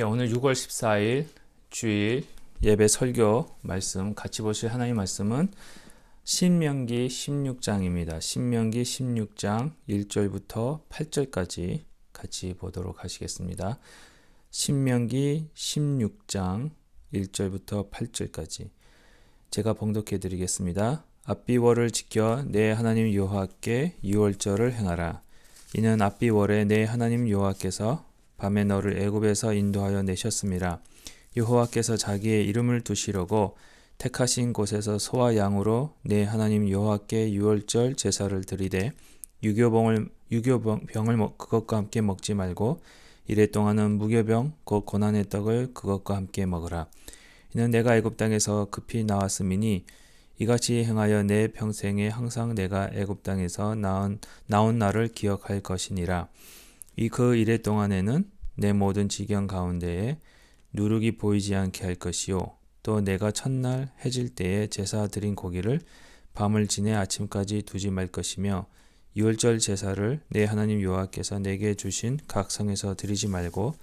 오늘 6월 14일 주일 예배 설교 말씀 같이 보실 하나님 말씀은 신명기 16장입니다. 신명기 16장 1절부터 8절까지 같이 보도록 하시겠습니다. 신명기 16장 1절부터 8절까지 제가 봉독해 드리겠습니다. 압비월을 지켜 내 하나님 여호와께 유월절을 행하라. 이는 압비월에 내 하나님 여호와께서 밤에 너를 애굽에서 인도하여 내셨음이라. 여호와께서 자기의 이름을 두시려고 택하신 곳에서 소와 양으로 내 하나님 여호와께 유월절 제사를 드리되 유교병을 그것과 함께 먹지 말고 이래 동안은 무교병 곧 고난의 떡을 그것과 함께 먹으라. 이는 내가 애굽 땅에서 급히 나왔음이니 이같이 행하여 내 평생에 항상 내가 애굽 땅에서 나온 날을 기억할 것이니라. 그 이래 동안에는 내 모든 지경 가운데에 누룩이 보이지 않게 할 것이요 또 내가 첫날 해질 때에 제사 드린 고기를 밤을 지내 아침까지 두지 말 것이며 유월절 제사를 내 하나님 여호와께서 내게 주신 각 성에서 드리지 말고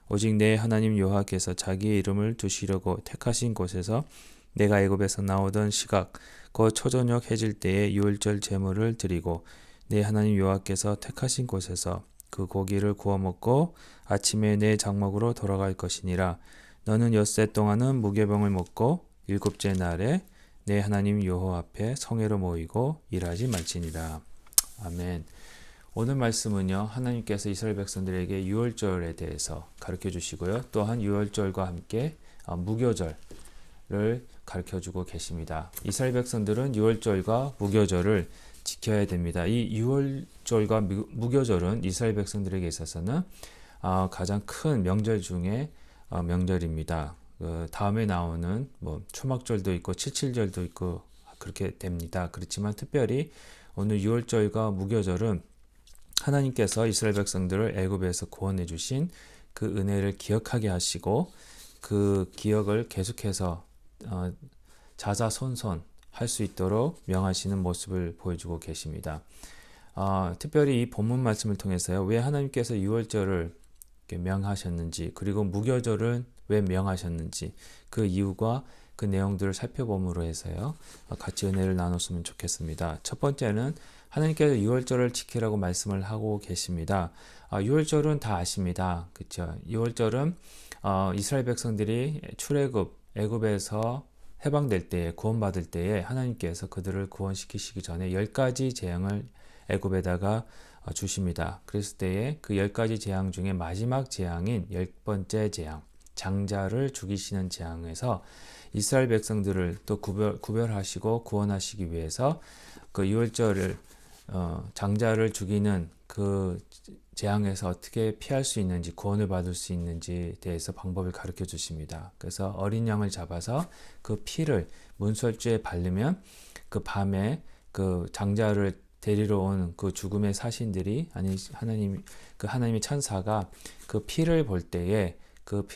오직 내 하나님 여호와께서 자기의 이름을 두시려고 택하신 곳에서 내가 애굽에서 나오던 시각 곧 초저녁 해질 때에 유월절 제물을 드리고 내 하나님 여호와께서 택하신 곳에서 그 고기를 구워 먹고 아침에 내 장막으로 돌아갈 것이니라. 너는 엿새 동안은 무교병을 먹고 일곱째 날에 내 하나님 여호와 앞에 성회로 모이고 일하지 말지니라. 아멘. 오늘 말씀은요, 하나님께서 이스라엘 백성들에게 유월절에 대해서 가르쳐 주시고요, 또한 유월절과 함께 무교절을 가르쳐 주고 계십니다. 이스라엘 백성들은 유월절과 무교절을 지켜야 됩니다. 이 유월절과 무교절은 이스라엘 백성들에게 있어서는 가장 큰 명절 중에 명절입니다. 다음에 나오는 초막절도 있고 칠칠절도 있고 그렇게 됩니다. 그렇지만 특별히 오늘 유월절과 무교절은 하나님께서 이스라엘 백성들을 애굽에서 구원해 주신 그 은혜를 기억하게 하시고 그 기억을 계속해서 자자손손 할 수 있도록 명하시는 모습을 보여주고 계십니다. 특별히 이 본문 말씀을 통해서요, 왜 하나님께서 유월절을 명하셨는지, 그리고 무교절은 왜 명하셨는지, 그 이유가 그 내용들을 살펴봄으로 해서요, 같이 은혜를 나눴으면 좋겠습니다. 첫 번째는 하나님께서 유월절을 지키라고 말씀을 하고 계십니다. 유월절은 다 아십니다. 그렇죠? 유월절은 이스라엘 백성들이 출애굽, 애굽에서 해방될 때에, 구원받을 때에 하나님께서 그들을 구원시키시기 전에 10가지 재앙을 애굽에다가 주십니다. 그랬을 때에 그 10가지 재앙 중에 마지막 재앙인 10번째 재앙, 장자를 죽이시는 재앙에서 이스라엘 백성들을 또 구별하시고 구원하시기 위해서 그 유월절을 장자를 죽이는 그 재앙에서 어떻게 피할 수 있는지, 구원을 받을 수 있는지에 대해서 방법을 가르쳐 주십니다. 그래서 어린 양을 잡아서 그 피를 문설주에 바르면 그 밤에 그 장자를 데리러 온 그 죽음의 사신들이, 아니 하나님의 천사가 그 피를 볼 때에 그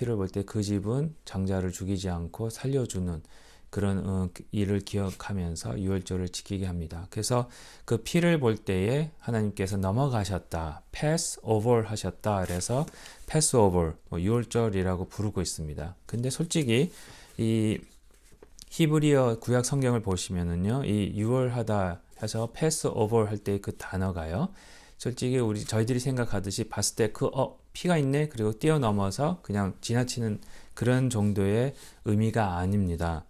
집은 장자를 죽이지 않고 살려주는 그런 일을 기억하면서 유월절을 지키게 합니다. 그래서 그 피를 볼 때에 하나님께서 넘어가셨다, pass over 하셨다. 그래서 pass over, 유월절이라고 부르고 있습니다. 근데 솔직히 이 히브리어 구약 성경을 보시면은요, 이 유월하다 해서 pass over 할 때 그 단어가요, 솔직히 저희들이 생각하듯이 봤을 때 피가 있네, 그리고 뛰어넘어서 그냥 지나치는 그런 정도의 의미가 아닙니다.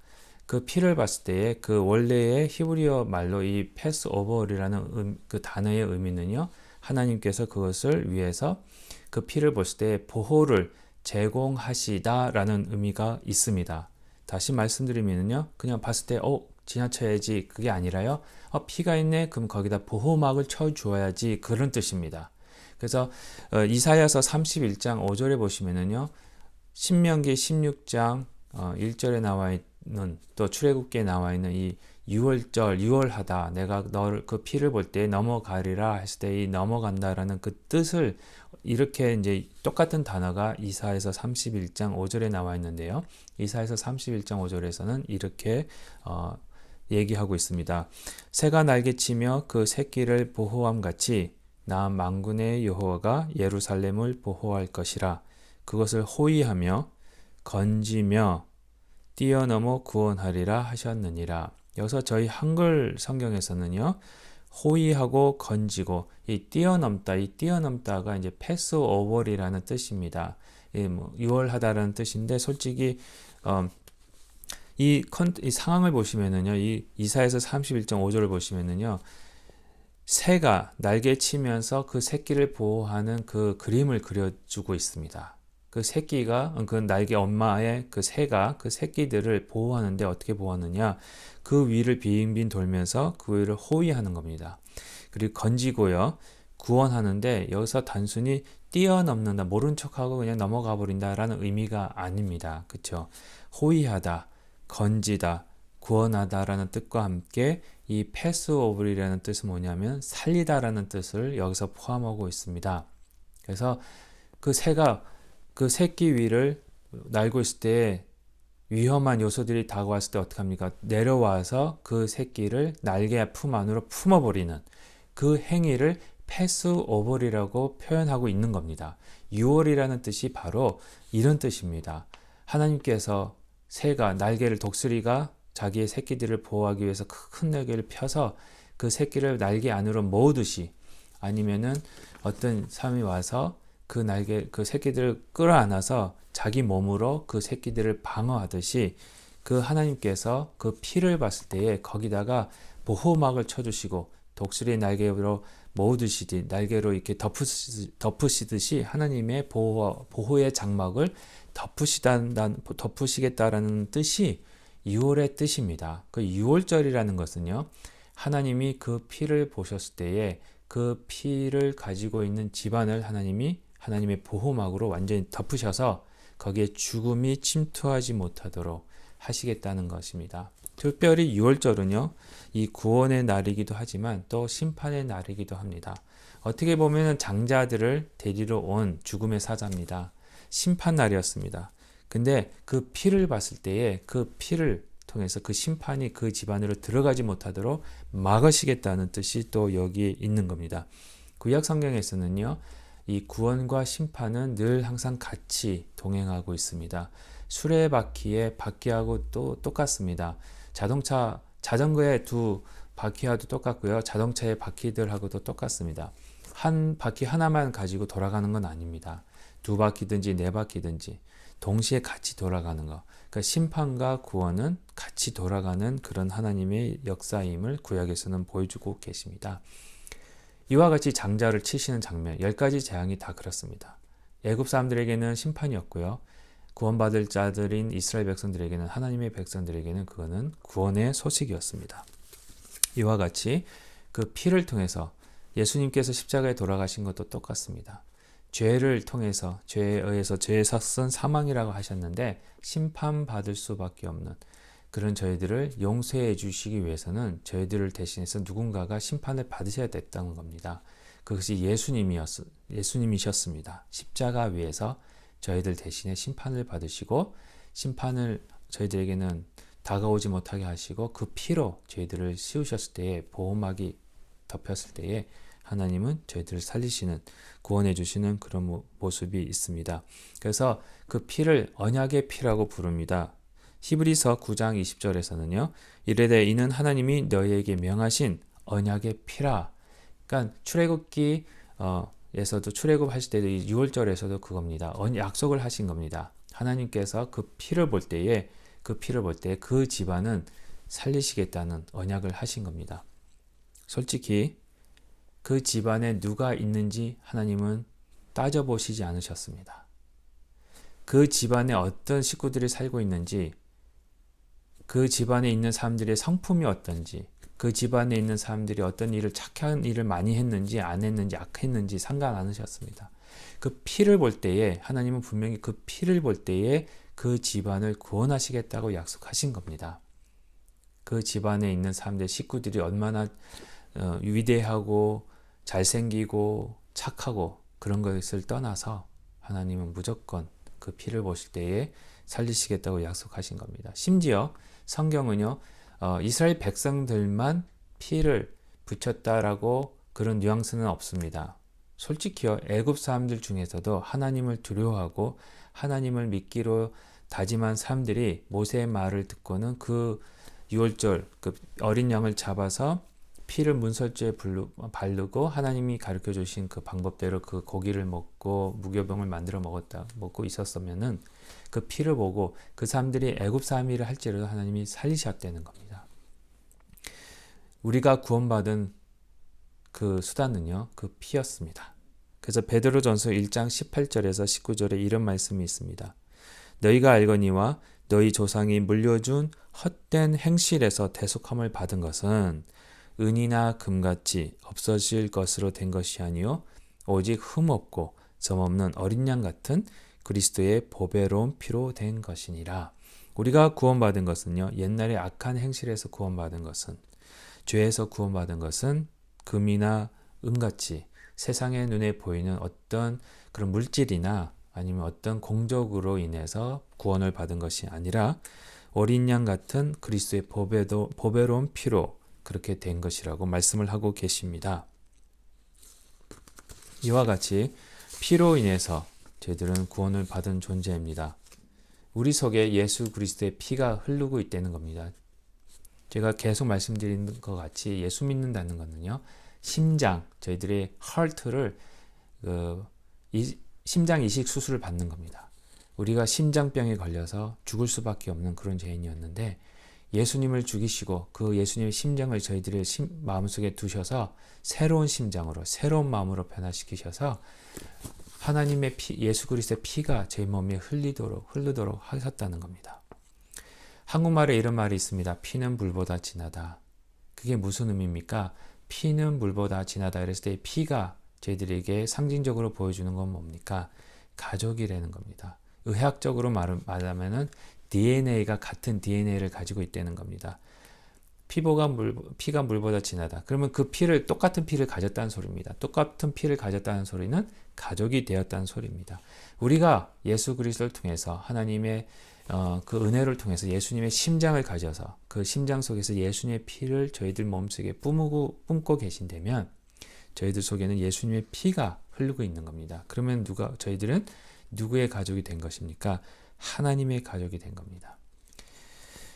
그 피를 봤을 때에 그 원래의 히브리어 말로 이 패스 오버이라는 그 단어의 의미는요, 하나님께서 그것을 위해서 그 피를 봤을 때 보호를 제공하시다라는 의미가 있습니다. 다시 말씀드리면요, 그냥 봤을 때 지나쳐야지, 그게 아니라요, 피가 있네, 그럼 거기다 보호막을 쳐주어야지, 그런 뜻입니다. 그래서 이사야서 31장 5절에 보시면은요, 신명기 16장 1절에 나와 있는, 또 출애굽기에 나와 있는 이 유월절, 유월하다, 내가 너를 그 피를 볼 때 넘어가리라 했을 때 이 넘어간다라는 그 뜻을 이렇게 이제 똑같은 단어가 이사야서 31장 5절에 나와 있는데요, 이사야서 31장 5절에서는 이렇게 얘기하고 있습니다. 새가 날개치며 그 새끼를 보호함 같이 나 만군의 여호와가 예루살렘을 보호할 것이라. 그것을 호위하며 건지며 뛰어넘어 구원하리라 하셨느니라. 여기서 저희 한글 성경에서는요, 호위하고 건지고 이 뛰어넘다, 이 뛰어넘다가 이제 패스 오버리라는 뜻입니다. 유월하다라는 뜻인데 솔직히 이 상황을 보시면은요, 이 이사야서 31.5절을 보시면은요, 새가 날개 치면서 그 새끼를 보호하는 그 그림을 그려주고 있습니다. 그 새끼가 그 날개 엄마의 그 새가 그 새끼들을 보호하는데 어떻게 보호하느냐? 그 위를 빙빙 돌면서 그 위를 호위하는 겁니다. 그리고 건지고요. 구원하는데 여기서 단순히 뛰어넘는다, 모른 척하고 그냥 넘어가 버린다라는 의미가 아닙니다. 그렇죠? 호위하다, 건지다, 구원하다라는 뜻과 함께 이 패스오브리라는 뜻은 뭐냐면 살리다라는 뜻을 여기서 포함하고 있습니다. 그래서 그 새가 그 새끼 위를 날고 있을 때 위험한 요소들이 다가왔을 때 어떻게 합니까? 내려와서 그 새끼를 날개 품 안으로 품어버리는 그 행위를 패스오버리라고 표현하고 있는 겁니다. 유월이라는 뜻이 바로 이런 뜻입니다. 하나님께서 새가 날개를 독수리가 자기의 새끼들을 보호하기 위해서 큰 날개를 펴서 그 새끼를 날개 안으로 모으듯이 아니면은 어떤 사람이 와서 그 새끼들을 끌어안아서 자기 몸으로 그 새끼들을 방어하듯이 그 하나님께서 그 피를 봤을 때에 거기다가 보호막을 쳐주시고 독수리의 날개로 모으듯이 날개로 이렇게 덮으시듯이 하나님의 보호의 장막을 덮으시겠다라는 뜻이 유월의 뜻입니다. 그 유월절이라는 것은요, 하나님이 그 피를 보셨을 때에 그 피를 가지고 있는 집안을 하나님의 보호막으로 완전히 덮으셔서 거기에 죽음이 침투하지 못하도록 하시겠다는 것입니다. 특별히 유월절은요, 이 구원의 날이기도 하지만 또 심판의 날이기도 합니다. 어떻게 보면 장자들을 데리러 온 죽음의 사자입니다. 심판 날이었습니다. 근데 그 피를 봤을 때에 그 피를 통해서 그 심판이 그 집안으로 들어가지 못하도록 막으시겠다는 뜻이 또 여기에 있는 겁니다. 구약 성경에서는요, 이 구원과 심판은 늘 항상 같이 동행하고 있습니다. 수레바퀴의 바퀴하고 또 똑같습니다. 자전거의 두 바퀴와도 똑같고요. 자동차의 바퀴들하고도 똑같습니다. 한 바퀴 하나만 가지고 돌아가는 건 아닙니다. 두 바퀴든지 네 바퀴든지 동시에 같이 돌아가는 것. 그러니까 심판과 구원은 같이 돌아가는 그런 하나님의 역사임을 구약에서는 보여주고 계십니다. 이와 같이 장자를 치시는 장면, 10가지 재앙이 다 그렇습니다. 애굽 사람들에게는 심판이었고요. 구원받을 자들인 이스라엘 백성들에게는, 하나님의 백성들에게는 그거는 구원의 소식이었습니다. 이와 같이 그 피를 통해서 예수님께서 십자가에 돌아가신 것도 똑같습니다. 죄를 통해서, 죄에 의해서 죄의 삭은 사망이라고 하셨는데 심판받을 수밖에 없는 그런 저희들을 용서해 주시기 위해서는 저희들을 대신해서 누군가가 심판을 받으셔야 됐다는 겁니다. 그것이 예수님이셨습니다. 십자가 위에서 저희들 대신에 심판을 받으시고 심판을 저희들에게는 다가오지 못하게 하시고 그 피로 저희들을 씌우셨을 때에 보호막이 덮였을 때에 하나님은 저희들을 살리시는, 구원해 주시는 그런 모습이 있습니다. 그래서 그 피를 언약의 피라고 부릅니다. 히브리서 9장 20절에서는요. 이르되 이는 하나님이 너희에게 명하신 언약의 피라. 그러니까 출애굽기 에서도 출애굽하실 때도 이 6월절에서도 그겁니다. 약속을 하신 겁니다. 하나님께서 그 피를 볼 때에 그 집안은 살리시겠다는 언약을 하신 겁니다. 솔직히 그 집안에 누가 있는지 하나님은 따져보시지 않으셨습니다. 그 집안에 어떤 식구들이 살고 있는지, 그 집안에 있는 사람들의 성품이 어떤지, 그 집안에 있는 사람들이 어떤 일을 착한 일을 많이 했는지 안 했는지 악했는지 상관 않으셨습니다. 그 피를 볼 때에 하나님은 분명히 그 피를 볼 때에 그 집안을 구원하시겠다고 약속하신 겁니다. 그 집안에 있는 사람들 식구들이 얼마나 위대하고 잘생기고 착하고 그런 것을 떠나서 하나님은 무조건 그 피를 보실 때에 살리시겠다고 약속하신 겁니다. 심지어 성경은요, 이스라엘 백성들만 피를 붙였다라고 그런 뉘앙스는 없습니다. 솔직히요, 애굽 사람들 중에서도 하나님을 두려워하고 하나님을 믿기로 다짐한 사람들이 모세의 말을 듣고는 그 유월절 그 어린 양을 잡아서 피를 문설주에 바르고 하나님이 가르쳐 주신 그 방법대로 그 고기를 먹고 무교병을 만들어 먹고 있었으면은 그 피를 보고 그 사람들이 애굽 사람이라 할지라도 하나님이 살리셨다는 겁니다. 우리가 구원받은 그 수단은요, 그 피였습니다. 그래서 베드로전서 1장 18절에서 19절에 이런 말씀이 있습니다. 너희가 알거니와 너희 조상이 물려준 헛된 행실에서 대속함을 받은 것은 은이나 금같이 없어질 것으로 된 것이 아니요 오직 흠없고 점없는 어린 양 같은 그리스도의 보배로운 피로 된 것이니라. 우리가 구원받은 것은요, 옛날에 악한 행실에서 구원받은 것은, 죄에서 구원받은 것은 금이나 은같이 세상의 눈에 보이는 어떤 그런 물질이나 아니면 어떤 공적으로 인해서 구원을 받은 것이 아니라 어린 양 같은 그리스도의 보배로운 피로 그렇게 된 것이라고 말씀을 하고 계십니다. 이와 같이 피로 인해서 저희들은 구원을 받은 존재입니다. 우리 속에 예수 그리스도의 피가 흐르고 있다는 겁니다. 제가 계속 말씀드린 것 같이 예수 믿는다는 것은요, 심장, 저희들의 heart를 심장 이식 수술을 받는 겁니다. 우리가 심장병에 걸려서 죽을 수밖에 없는 그런 죄인이었는데 예수님을 죽이시고 그 예수님의 심장을 저희들의 마음속에 두셔서 새로운 심장으로 새로운 마음으로 변화시키셔서 하나님의 피, 예수 그리스도의 피가 저희 몸에 흐르도록 하셨다는 겁니다. 한국말에 이런 말이 있습니다. 피는 물보다 진하다. 그게 무슨 의미입니까? 피는 물보다 진하다. 그랬을 때 피가 저희들에게 상징적으로 보여주는 건 뭡니까? 가족이라는 겁니다. 의학적으로 말하면은 DNA가 같은 DNA를 가지고 있다는 겁니다. 피가 물보다 진하다. 그러면 그 똑같은 피를 가졌다는 소리입니다. 똑같은 피를 가졌다는 소리는 가족이 되었다는 소리입니다. 우리가 예수 그리스도를 통해서 하나님의 그 은혜를 통해서 예수님의 심장을 가져서 그 심장 속에서 예수님의 피를 저희들 몸속에 뿜고 계신다면 저희들 속에는 예수님의 피가 흐르고 있는 겁니다. 그러면 저희들은 누구의 가족이 된 것입니까? 하나님의 가족이 된 겁니다.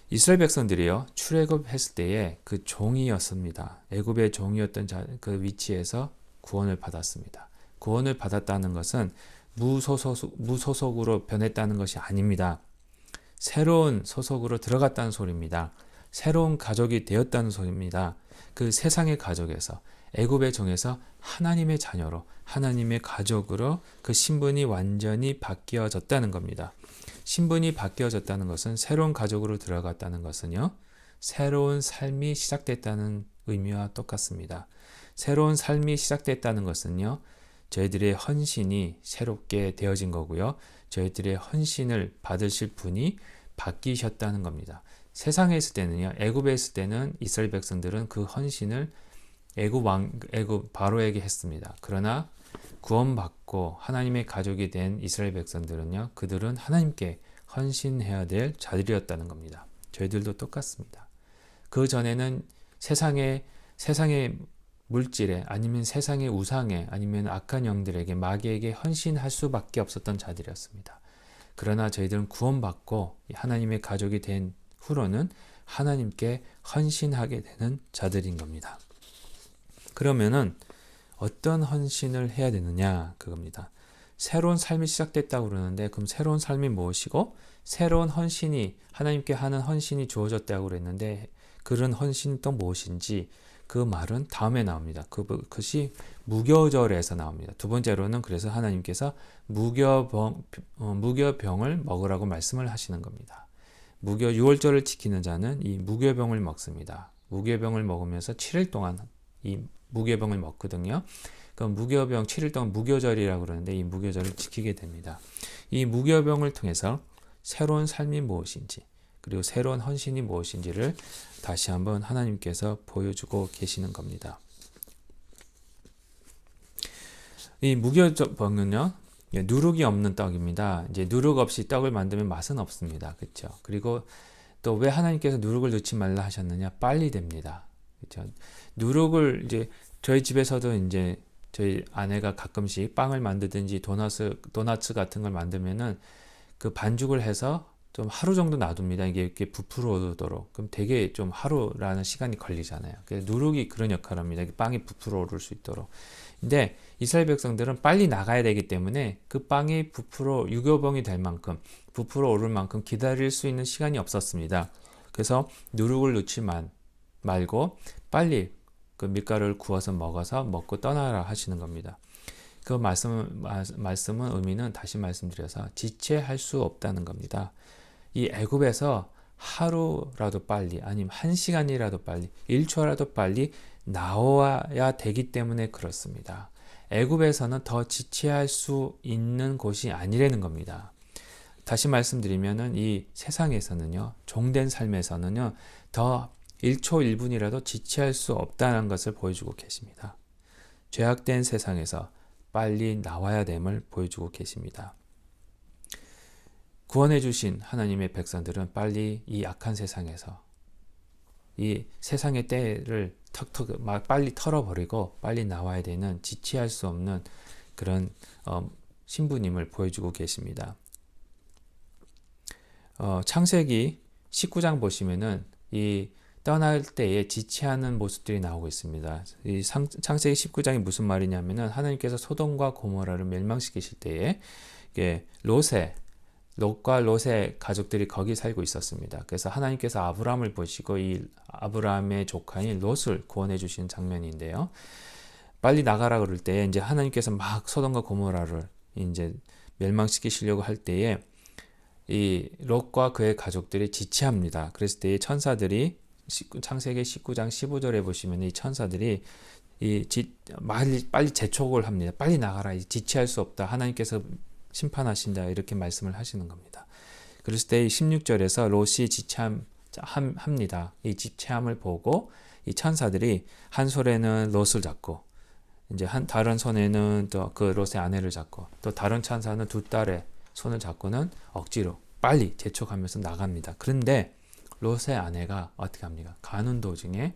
이스라엘 백성들이요, 출애굽했을 때에 그 종이었습니다. 애굽의 종이었던 그 위치에서 구원을 받았습니다. 구원을 받았다는 것은 무소속으로 변했다는 것이 아닙니다. 새로운 소속으로 들어갔다는 소리입니다. 새로운 가족이 되었다는 소리입니다. 그 세상의 가족에서 애굽의 종에서 하나님의 자녀로 하나님의 가족으로 그 신분이 완전히 바뀌어졌다는 겁니다. 신분이 바뀌어졌다는 것은 새로운 가족으로 들어갔다는 것은요, 새로운 삶이 시작됐다는 의미와 똑같습니다. 새로운 삶이 시작됐다는 것은요, 저희들의 헌신이 새롭게 되어진 거고요. 저희들의 헌신을 받으실 분이 바뀌셨다는 겁니다. 세상에 있을 때는요, 애굽에 있을 때는 이스라엘 백성들은 그 헌신을 애굽 바로에게 했습니다. 그러나 구원받고 하나님의 가족이 된 이스라엘 백성들은요, 그들은 하나님께 헌신해야 될 자들이었다는 겁니다. 저희들도 똑같습니다. 그 전에는 세상의 물질에 아니면 세상의 우상에 아니면 악한 영들에게 마귀에게 헌신할 수밖에 없었던 자들이었습니다. 그러나 저희들은 구원받고 하나님의 가족이 된 후로는 하나님께 헌신하게 되는 자들인 겁니다. 그러면은 어떤 헌신을 해야 되느냐 그겁니다. 새로운 삶이 시작됐다고 그러는데 그럼 새로운 삶이 무엇이고 새로운 헌신이 하나님께 하는 헌신이 주어졌다고 그랬는데 그런 헌신이 또 무엇인지 그 말은 다음에 나옵니다. 그것이 무교절에서 나옵니다. 두 번째로는 그래서 하나님께서 무교병을 먹으라고 말씀을 하시는 겁니다. 유월절을 지키는 자는 이 무교병을 먹습니다. 무교병을 먹으면서 7일 동안 이 무교병을 먹거든요. 그 무교병 7일 동안 무교절이라고 그러는데 이 무교절을 지키게 됩니다. 이 무교병을 통해서 새로운 삶이 무엇인지 그리고 새로운 헌신이 무엇인지를 다시 한번 하나님께서 보여주고 계시는 겁니다. 이 무교병은요, 누룩이 없는 떡입니다. 이제 누룩 없이 떡을 만들면 맛은 없습니다. 그렇죠? 그리고 또 왜 하나님께서 누룩을 넣지 말라 하셨느냐? 빨리 됩니다. 그렇죠? 누룩을 이제 저희 집에서도 이제 저희 아내가 가끔씩 빵을 만들든지 도나츠 같은 걸 만들면은 그 반죽을 해서 좀 하루 정도 놔둡니다. 이게 이렇게 부풀어 오르도록. 그럼 되게 좀 하루라는 시간이 걸리잖아요. 그래서 누룩이 그런 역할을 합니다. 빵이 부풀어 오를 수 있도록. 근데 이스라엘 백성들은 빨리 나가야 되기 때문에 그 빵이 유교병이 될 만큼, 부풀어 오를 만큼 기다릴 수 있는 시간이 없었습니다. 그래서 누룩을 넣지 말고 빨리 그 밀가루를 구워서 먹고 떠나라 하시는 겁니다. 그 말씀은 의미는 다시 말씀드려서 지체할 수 없다는 겁니다. 이 애굽에서 하루라도 빨리 아니면 1시간이라도 빨리 1초라도 빨리 나와야 되기 때문에 그렇습니다. 애굽에서는 더 지체할 수 있는 곳이 아니라는 겁니다. 다시 말씀드리면은 이 세상에서는요, 종된 삶에서는요, 더 1초 1분이라도 지체할 수 없다는 것을 보여주고 계십니다. 죄악된 세상에서 빨리 나와야 됨을 보여주고 계십니다. 구원해 주신 하나님의 백성들은 빨리 이 악한 세상에서 이 세상의 때를 빨리 털어버리고 빨리 나와야 되는 지체할 수 없는 그런 신부님을 보여주고 계십니다. 창세기 19장 보시면은 이 떠날 때에 지체하는 모습들이 나오고 있습니다. 이 창세기 19장이 무슨 말이냐면은 하나님께서 소돔과 고모라를 멸망시키실 때에 롯과 롯의 가족들이 거기 살고 있었습니다. 그래서 하나님께서 아브라함을 보시고 이 아브라함의 조카인 롯을 구원해 주시는 장면인데요. 빨리 나가라 그럴 때 이제 하나님께서 막 소돔과 고모라를 이제 멸망시키시려고 할 때에 이 롯과 그의 가족들이 지체합니다. 그랬을 때 천사들이 창세기 19장 15절에 보시면 이 천사들이 빨리 재촉을 합니다. 빨리 나가라. 지체할 수 없다. 하나님께서 심판하신다. 이렇게 말씀을 하시는 겁니다. 그랬을 때 16절에서 롯이 지체합니다. 이 지체함을 보고 이 천사들이 한 손에는 롯을 잡고 이제 다른 손에는 또 그 롯의 아내를 잡고 또 다른 천사는 두 딸의 손을 잡고는 억지로 빨리 재촉하면서 나갑니다. 그런데 롯의 아내가 어떻게 합니까? 가는 도중에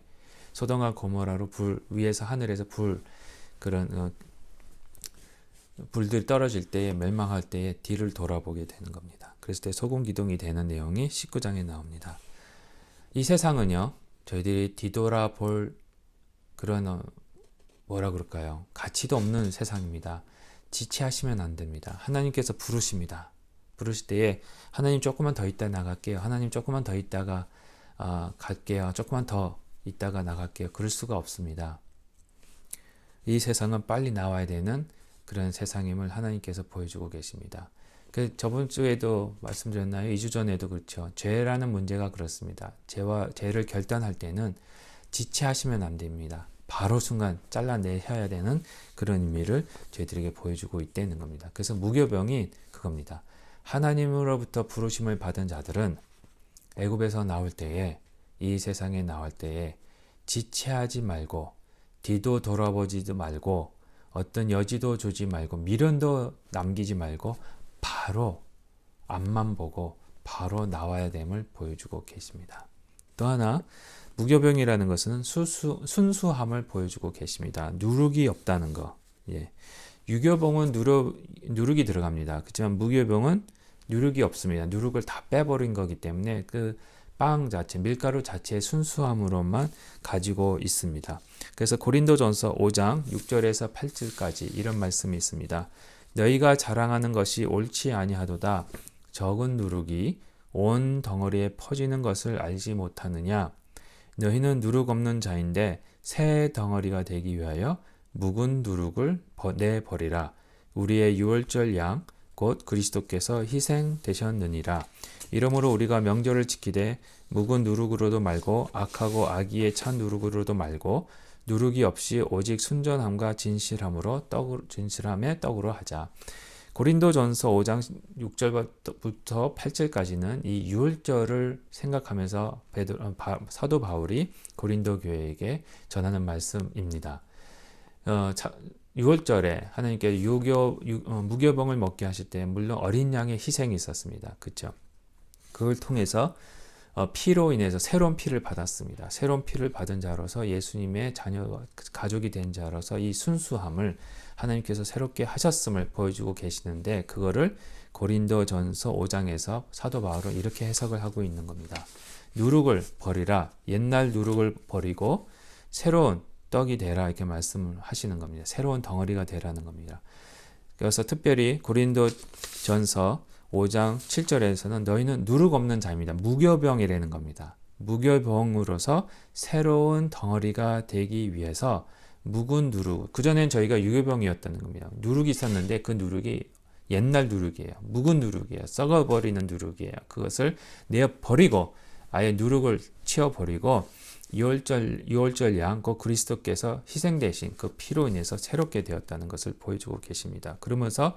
소돔과 고모라로 위에서 하늘에서 불들이 떨어질 때에 멸망할 때에 뒤를 돌아보게 되는 겁니다. 그랬을 때 소금 기둥이 되는 내용이 19장에 나옵니다. 이 세상은요, 저희들이 뒤돌아볼 그런 뭐라 그럴까요? 가치도 없는 세상입니다. 지체하시면 안 됩니다. 하나님께서 부르십니다. 부르실 때에 하나님 조금만 더 있다 나갈게요. 하나님 조금만 더 있다가 갈게요. 조금만 더 있다가 나갈게요. 그럴 수가 없습니다. 이 세상은 빨리 나와야 되는 그런 세상임을 하나님께서 보여주고 계십니다. 저번 주에도 말씀드렸나요? 2주 전에도 그렇죠. 죄라는 문제가 그렇습니다. 죄를 결단할 때는 지체하시면 안 됩니다. 바로 순간 잘라내셔야 되는 그런 의미를 저희들에게 보여주고 있다는 겁니다. 그래서 무교병이 그겁니다. 하나님으로부터 부르심을 받은 자들은 애굽에서 나올 때에 이 세상에 나올 때에 지체하지 말고 뒤도 돌아보지도 말고 어떤 여지도 주지 말고 미련도 남기지 말고 바로 앞만 보고 바로 나와야 됨을 보여주고 계십니다. 또 하나 무교병이라는 것은 순수함을 보여주고 계십니다. 누룩이 없다는 거. 유교병은 누룩이 들어갑니다. 그렇지만 무교병은 누룩이 없습니다. 누룩을 다 빼버린 거기 때문에 그 빵 자체, 밀가루 자체의 순수함으로만 가지고 있습니다. 그래서 고린도전서 5장 6절에서 8절까지 이런 말씀이 있습니다. 너희가 자랑하는 것이 옳지 아니하도다. 적은 누룩이 온 덩어리에 퍼지는 것을 알지 못하느냐. 너희는 누룩 없는 자인데 새 덩어리가 되기 위하여 묵은 누룩을 내버리라. 우리의 유월절 양 곧 그리스도께서 희생되셨느니라. 이러므로 우리가 명절을 지키되 묵은 누룩으로도 말고 악하고 악의에 찬 누룩으로도 말고 누룩이 없이 오직 순전함과 진실함의 떡으로 하자. 고린도전서 5장 6절부터 8절까지는 이 유월절을 생각하면서 사도 바울이 고린도 교회에게 전하는 말씀입니다. 6월절에 하나님께서 무교병을 먹게 하실 때 물론 어린 양의 희생이 있었습니다. 그렇죠? 그걸 통해서 피로 인해서 새로운 피를 받았습니다. 새로운 피를 받은 자로서 예수님의 자녀, 가족이 된 자로서 이 순수함을 하나님께서 새롭게 하셨음을 보여주고 계시는데 그거를 고린도전서 5장에서 사도 바울은 이렇게 해석을 하고 있는 겁니다. 누룩을 버리라. 옛날 누룩을 버리고 새로운 떡이 되라 이렇게 말씀을 하시는 겁니다. 새로운 덩어리가 되라는 겁니다. 그래서 특별히 고린도전서 5장 7절에서는 너희는 누룩 없는 자입니다. 무교병이라는 겁니다. 무교병으로서 새로운 덩어리가 되기 위해서 묵은 누룩, 그전엔 저희가 유교병이었다는 겁니다. 누룩이 있었는데 그 누룩이 옛날 누룩이에요. 묵은 누룩이에요. 썩어버리는 누룩이에요. 그것을 내어버리고 아예 누룩을 치워버리고 유월절 양, 그 그리스도께서 희생되신 그 피로 인해서 새롭게 되었다는 것을 보여주고 계십니다. 그러면서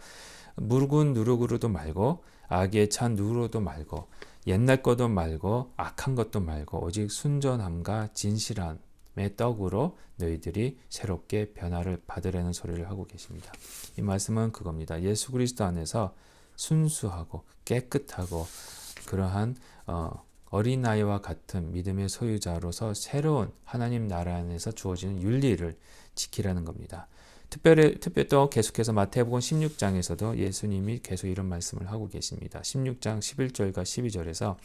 묵은 누룩으로도 말고 악에 찬 누룩으로도 말고 옛날 것도 말고 악한 것도 말고 오직 순전함과 진실함의 떡으로 너희들이 새롭게 변화를 받으라는 소리를 하고 계십니다. 이 말씀은 그겁니다. 예수 그리스도 안에서 순수하고 깨끗하고 그러한 어린아이와 같은 믿음의 소유자로서 새로운 하나님 나라 안에서 주어지는 윤리를 지키라는 겁니다. 특별히 또 계속해서 마태복음 16장에서도 예수님이 계속 이런 말씀을 하고 계십니다. 16장 11절과 12절에서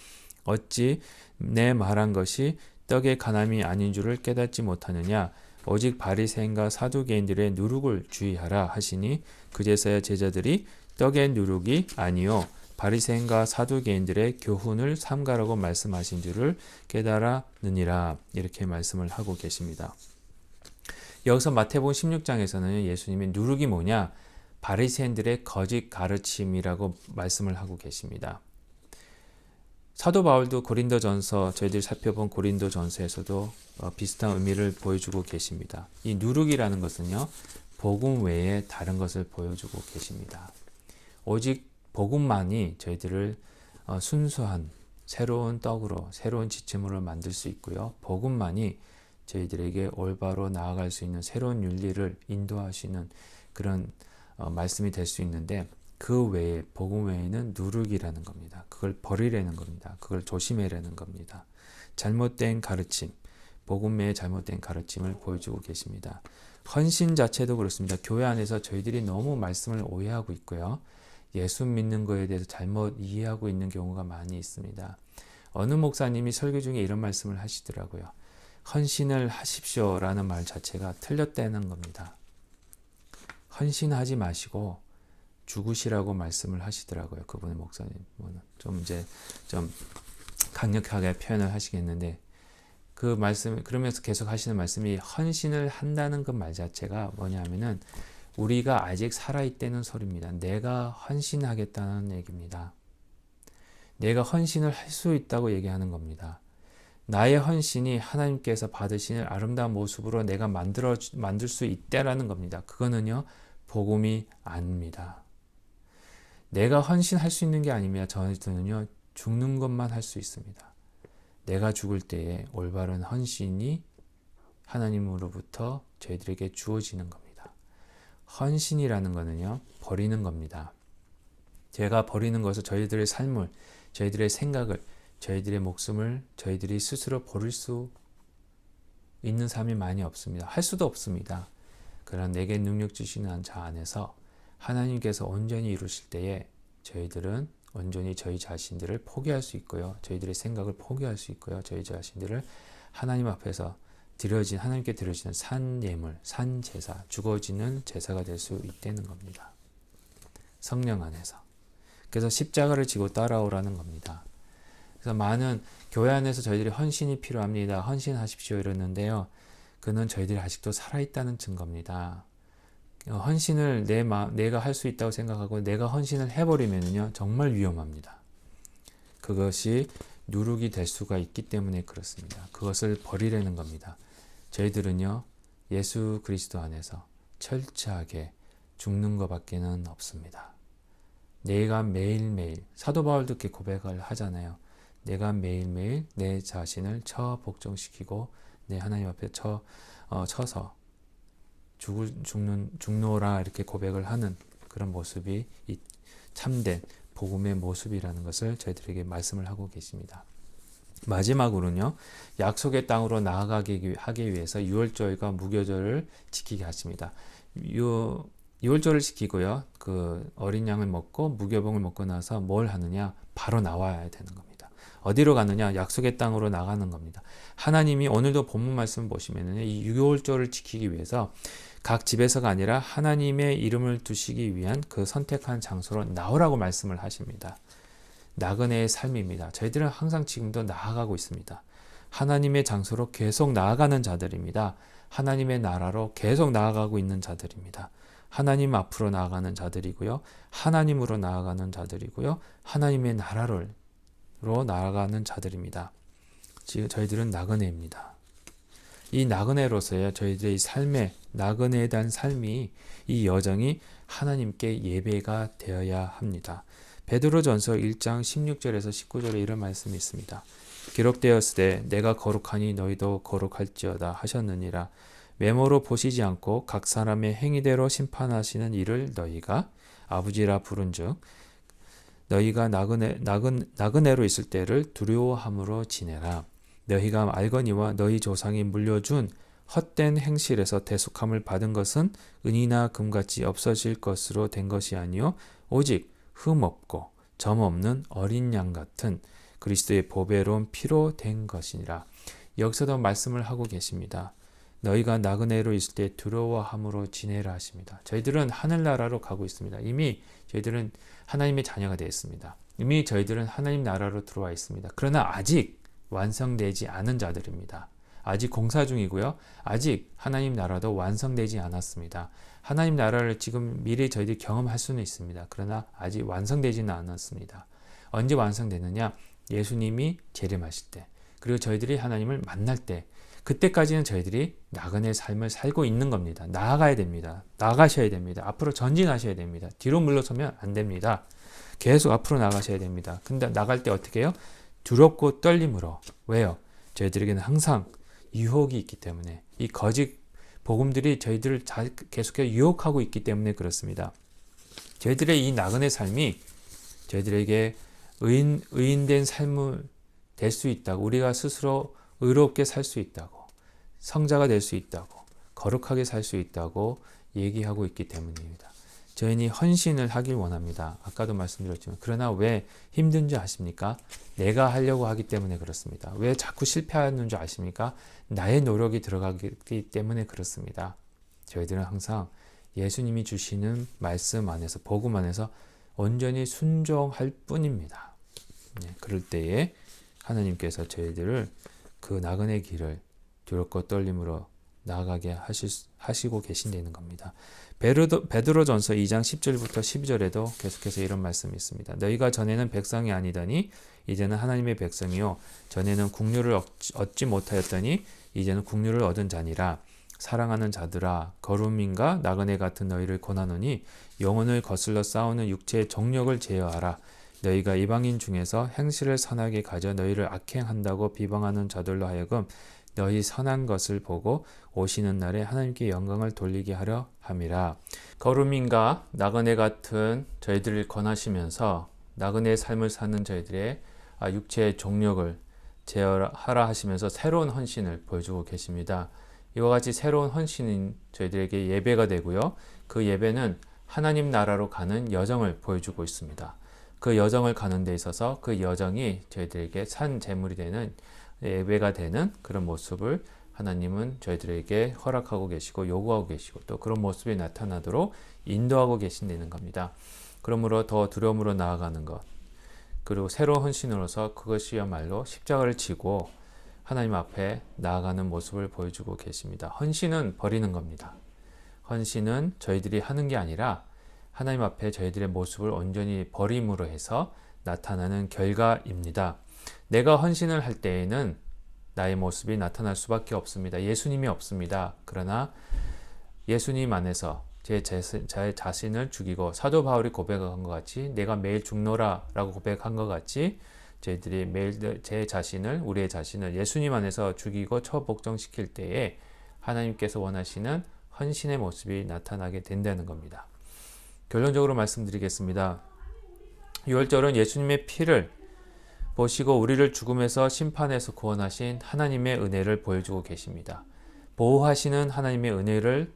어찌 내 말한 것이 떡의 간함이 아닌 줄을 깨닫지 못하느냐 오직 바리새인과 사두개인들의 누룩을 주의하라 하시니 그제서야 제자들이 떡의 누룩이 아니요 바리새인과 사두개인들의 교훈을 삼가라고 말씀하신 줄을 깨달았느니라 이렇게 말씀을 하고 계십니다. 여기서 마태복음 16장에서는 예수님의 누룩이 뭐냐? 바리새인들의 거짓 가르침이라고 말씀을 하고 계십니다. 사도 바울도 고린도전서 저희들이 살펴본 고린도전서에서도 비슷한 의미를 보여주고 계십니다. 이 누룩이라는 것은요. 복음 외에 다른 것을 보여주고 계십니다. 오직 복음만이 저희들을 순수한 새로운 떡으로 새로운 지침으로 만들 수 있고요. 복음만이 저희들에게 올바로 나아갈 수 있는 새로운 윤리를 인도하시는 그런 말씀이 될 수 있는데 그 외에 복음 외에는 누룩이라는 겁니다. 그걸 버리라는 겁니다. 그걸 조심해라는 겁니다. 잘못된 가르침, 복음 외에 잘못된 가르침을 보여주고 계십니다. 헌신 자체도 그렇습니다. 교회 안에서 저희들이 너무 말씀을 오해하고 있고요. 예수 믿는 거에 대해서 잘못 이해하고 있는 경우가 많이 있습니다. 어느 목사님이 설교 중에 이런 말씀을 하시더라고요. 헌신을 하십시오라는 말 자체가 틀렸다는 겁니다. 헌신하지 마시고 죽으시라고 말씀을 하시더라고요. 그분의 목사님. 좀 강력하게 표현을 하시겠는데 그 말씀, 그러면서 계속 하시는 말씀이 헌신을 한다는 그 말 자체가 뭐냐면은 우리가 아직 살아있다는 소리입니다. 내가 헌신하겠다는 얘기입니다. 내가 헌신을 할 수 있다고 얘기하는 겁니다. 나의 헌신이 하나님께서 받으시는 아름다운 모습으로 내가 만들 수 있다라는 겁니다. 그거는요, 복음이 아닙니다. 내가 헌신할 수 있는 게 아닙니다. 저희들은요, 죽는 것만 할 수 있습니다. 내가 죽을 때에 올바른 헌신이 하나님으로부터 저희들에게 주어지는 겁니다. 헌신이라는 것은요, 버리는 겁니다. 제가 버리는 것은 저희들의 삶을, 저희들의 생각을, 저희들의 목숨을 저희들이 스스로 버릴 수 있는 삶이 많이 없습니다. 할 수도 없습니다. 그러나 내게 능력 주시는 자 안에서 하나님께서 온전히 이루실 때에 저희들은 온전히 저희 자신들을 포기할 수 있고요. 저희들의 생각을 포기할 수 있고요. 저희 자신들을 하나님 앞에서 하나님께 드려지는 산 예물, 산 제사, 죽어지는 제사가 될 수 있다는 겁니다. 성령 안에서. 그래서 십자가를 지고 따라오라는 겁니다. 그래서 많은 교회 안에서 저희들이 헌신이 필요합니다. 헌신하십시오 이러는데요. 그는 저희들이 아직도 살아있다는 증거입니다. 헌신을 내가 할 수 있다고 생각하고 내가 헌신을 해버리면요 정말 위험합니다. 그것이 누룩이 될 수가 있기 때문에 그렇습니다. 그것을 버리라는 겁니다. 저희들은요 예수 그리스도 안에서 철저하게 죽는 것밖에는 없습니다. 내가 매일매일 사도 바울도 이렇게 고백을 하잖아요. 내가 매일매일 내 자신을 복종시키고 내 하나님 앞에 쳐서 죽노라 이렇게 고백을 하는 그런 모습이 이 참된 복음의 모습이라는 것을 저희들에게 말씀을 하고 계십니다. 마지막으로는요, 약속의 땅으로 나아가기 하기 위해서 유월절과 무교절을 지키게 하십니다. 6월절을 지키고요, 그 어린 양을 먹고 무교봉을 먹고 나서 뭘 하느냐? 바로 나와야 되는 겁니다. 어디로 가느냐? 약속의 땅으로 나가는 겁니다. 하나님이 오늘도 본문 말씀 보시면은 이 6월절을 지키기 위해서 각 집에서가 아니라 하나님의 이름을 두시기 위한 그 선택한 장소로 나오라고 말씀을 하십니다. 나그네의 삶입니다. 저희들은 항상 지금도 나아가고 있습니다. 하나님의 장소로 계속 나아가는 자들입니다. 하나님의 나라로 계속 나아가고 있는 자들입니다. 하나님 앞으로 나아가는 자들이고요. 하나님으로 나아가는 자들이고요. 하나님의 나라로 나아가는 자들입니다. 지금 저희들은 나그네입니다. 이 나그네로서의 저희들의 삶의 나그네에 대한 삶이 이 여정이 하나님께 예배가 되어야 합니다. 베드로전서 1장 16절에서 19절에 이런 말씀이 있습니다. 기록되었으되 내가 거룩하니 너희도 거룩할지어다 하셨느니라. 외모로 보시지 않고 각 사람의 행위대로 심판하시는 이를 너희가 아버지라 부른즉 너희가 나그네로 있을 때를 두려워함으로 지내라. 너희가 알거니와 너희 조상이 물려준 헛된 행실에서 대속함을 받은 것은 은이나 금같이 없어질 것으로 된 것이 아니요 오직 흠없고 점없는 어린 양 같은 그리스도의 보배로운 피로 된 것이니라. 여기서도 말씀을 하고 계십니다. 너희가 나그네로 있을 때 두려워함으로 지내라 하십니다. 저희들은 하늘나라로 가고 있습니다. 이미 저희들은 하나님의 자녀가 되었습니다. 이미 저희들은 하나님 나라로 들어와 있습니다. 그러나 아직 완성되지 않은 자들입니다. 아직 공사 중이고요. 아직 하나님 나라도 완성되지 않았습니다. 하나님 나라를 지금 미래 저희들이 경험할 수는 있습니다. 그러나 아직 완성되지는 않았습니다. 언제 완성되느냐? 예수님이 재림하실 때, 그리고 저희들이 하나님을 만날 때, 그때까지는 저희들이 나그네 삶을 살고 있는 겁니다. 나아가야 됩니다. 나가셔야 됩니다. 앞으로 전진하셔야 됩니다. 뒤로 물러서면 안 됩니다. 계속 앞으로 나가셔야 됩니다. 근데 나갈 때 어떻게 해요? 두렵고 떨림으로. 왜요? 저희들에게는 항상 유혹이 있기 때문에, 이 거짓 복음들이 저희들을 계속해서 유혹하고 있기 때문에 그렇습니다. 저희들의 이 나그네 삶이 저희들에게 의인된 삶을 될 수 있다고, 우리가 스스로 의롭게 살 수 있다고, 성자가 될 수 있다고, 거룩하게 살 수 있다고 얘기하고 있기 때문입니다. 저희는 헌신을 하길 원합니다. 아까도 말씀드렸지만, 그러나 왜 힘든 줄 아십니까? 내가 하려고 하기 때문에 그렇습니다. 왜 자꾸 실패하는 줄 아십니까? 나의 노력이 들어가기 때문에 그렇습니다. 저희들은 항상 예수님이 주시는 말씀 안에서, 복음 안에서 온전히 순종할 뿐입니다. 그럴 때에 하나님께서 저희들을 그 나그네 길을 두렵고 떨림으로 나아가게 하시고 계신다는 겁니다. 베드로전서 2장 10절부터 12절에도 계속해서 이런 말씀이 있습니다. 너희가 전에는 백성이 아니더니 이제는 하나님의 백성이요 전에는 국류를 얻지 못하였더니 이제는 국류를 얻은 자니라. 사랑하는 자들아 거루민과 나그네 같은 너희를 권하노니 영혼을 거슬러 싸우는 육체의 정욕을 제어하라. 너희가 이방인 중에서 행실을 선하게 가져 너희를 악행한다고 비방하는 자들로 하여금 너희 선한 것을 보고 오시는 날에 하나님께 영광을 돌리게 하려 함이라. 거루민과 나그네 같은 저희들을 권하시면서 나그네의 삶을 사는 저희들의 육체의 정욕을 제어하라 하시면서 새로운 헌신을 보여주고 계십니다. 이와 같이 새로운 헌신인 저희들에게 예배가 되고요. 그 예배는 하나님 나라로 가는 여정을 보여주고 있습니다. 그 여정을 가는 데 있어서 그 여정이 저희들에게 산 제물이 되는 예배가 되는 그런 모습을 하나님은 저희들에게 허락하고 계시고 요구하고 계시고 또 그런 모습이 나타나도록 인도하고 계신다는 겁니다. 그러므로 더 두려움으로 나아가는 것, 그리고 새로운 헌신으로서 그것이야말로 십자가를 지고 하나님 앞에 나아가는 모습을 보여주고 계십니다. 헌신은 버리는 겁니다. 헌신은 저희들이 하는 게 아니라 하나님 앞에 저희들의 모습을 온전히 버림으로 해서 나타나는 결과입니다. 내가 헌신을 할 때에는 나의 모습이 나타날 수밖에 없습니다. 예수님이 없습니다. 그러나 예수님 안에서 제 자신을 죽이고 사도 바울이 고백한 것 같이 내가 매일 죽노라 라고 고백한 것 같이 저희들이 매일 우리의 자신을 예수님 안에서 죽이고 처복종시킬 때에 하나님께서 원하시는 헌신의 모습이 나타나게 된다는 겁니다. 결론적으로 말씀드리겠습니다. 유월절은 예수님의 피를 보시고 우리를 죽음에서 심판에서 구원하신 하나님의 은혜를 보여주고 계십니다. 보호하시는 하나님의 은혜를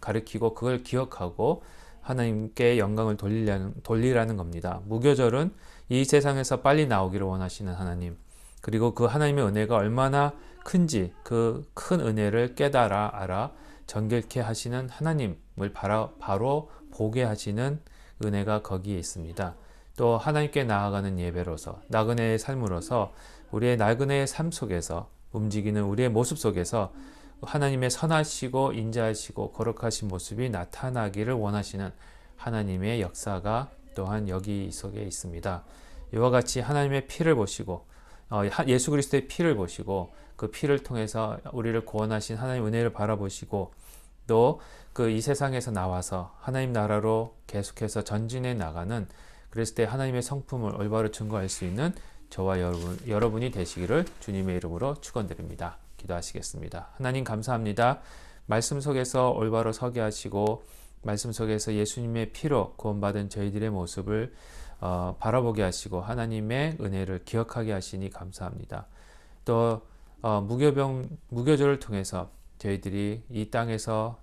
가리키고 그걸 기억하고 하나님께 영광을 돌리라는 겁니다. 무교절은 이 세상에서 빨리 나오기를 원하시는 하나님, 그리고 그 하나님의 은혜가 얼마나 큰지 그 큰 은혜를 깨달아 알아 정결케 하시는 하나님을 바로 보게 하시는 은혜가 거기에 있습니다. 또 하나님께 나아가는 예배로서 나그네의 삶으로서 우리의 나그네의 삶 속에서 움직이는 우리의 모습 속에서 하나님의 선하시고 인자하시고 거룩하신 모습이 나타나기를 원하시는 하나님의 역사가 또한 여기 속에 있습니다. 이와 같이 하나님의 피를 보시고 예수 그리스도의 피를 보시고 그 피를 통해서 우리를 구원하신 하나님의 은혜를 바라보시고 또 그 이 세상에서 나와서 하나님 나라로 계속해서 전진해 나가는 그리스도의 하나님의 성품을 올바로 증거할 수 있는 저와 여러분이 되시기를 주님의 이름으로 축원드립니다. 기도하시겠습니다. 하나님 감사합니다. 말씀 속에서 올바로 서게 하시고 말씀 속에서 예수님의 피로 구원받은 저희들의 모습을 바라보게 하시고 하나님의 은혜를 기억하게 하시니 감사합니다. 또 무교절을 통해서 저희들이 이 땅에서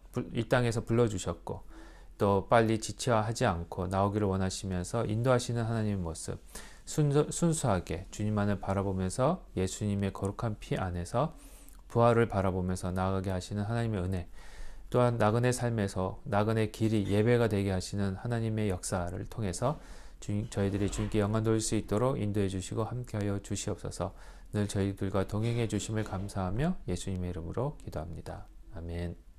불러주셨고 또 빨리 지체하지 않고 나오기를 원하시면서 인도하시는 하나님의 모습 순수하게 주님만을 바라보면서 예수님의 거룩한 피 안에서 부활을 바라보면서 나아가게 하시는 하나님의 은혜, 또한 나그네 삶에서 나그네 길이 예배가 되게 하시는 하나님의 역사를 통해서 저희들이 주님께 영광 돌릴 수 있도록 인도해 주시고 함께하여 주시옵소서. 늘 저희들과 동행해 주심을 감사하며 예수님의 이름으로 기도합니다. 아멘.